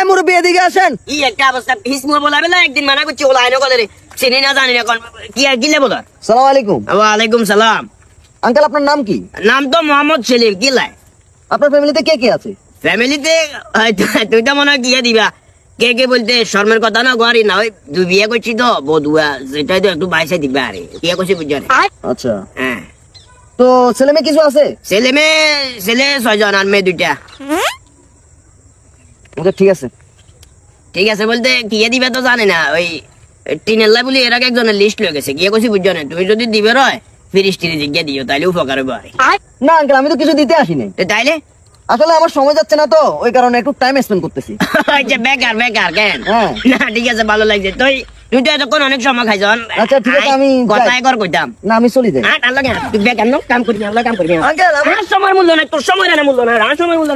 মুরব্বী এদিকে আসেন। কি একটা অবস্থা, হিসমু বলাবে না, একদিন মানা করছি ওলা আইনো কলে রে, চিনি না জানি না কোন কি আর গিলে বলার। সালাম আলাইকুম। ওয়ালাইকুম সালাম। আঙ্কেল আপনার নাম কি? নাম তো মোহাম্মদ সেলিম। কি লাই আপনার ফ্যামিলিতে কে কে আছে? ফ্যামিলিতে তুই তো মনে হয় গিয়ে দিবা, কে কে বলতে শর্মের কথা না গোয়ারি না, ওই তুই বিয়ে করছি তো বধুয়া, সেটাই তো একটু বাইসে দিবে আরে, বিয়ে করছি বুঝছো রে। আচ্ছা, হ্যাঁ তো ছেলে মেয়ে কিছু আছে? ছেলে 6জন আর মেয়ে 2টা। আচ্ছা ঠিক আছে। ঠিক আছে বলতে গিয়ে দিবে তো জানি না, ওই টিনেল্লা বলি এর আগে একজনের লিস্ট লয়ে গেছে, গিয়ে করছি বুঝছো না, তুমি যদি দিবে রয় ফিরিস টিরি জিজ্ঞা দিও, তাইলে উপকার হবে আরে। না আঙ্কেল, আমি তো কিছু দিতে আসিনি। তাইলে আসলে আমার সময় যাচ্ছে না, তো ওই কারণে একটু টাইম স্পেন্ড করতেছি। আচ্ছা বেকার কেন? হ্যাঁ। না ঠিক আছে, ভালো লাগছে। তুই তো এতক্ষণ অনেক সময় খাইছ। আচ্ছা ঠিক আছে, আমি কথায় কর কইতাম না, আমি চলে যাই। তুই বেকার কাম করবি, আঙ্কেল আমার সময় মূল্য নাই, তোর সময় মূল্য নাই, আমার সময় মূল্য নাই।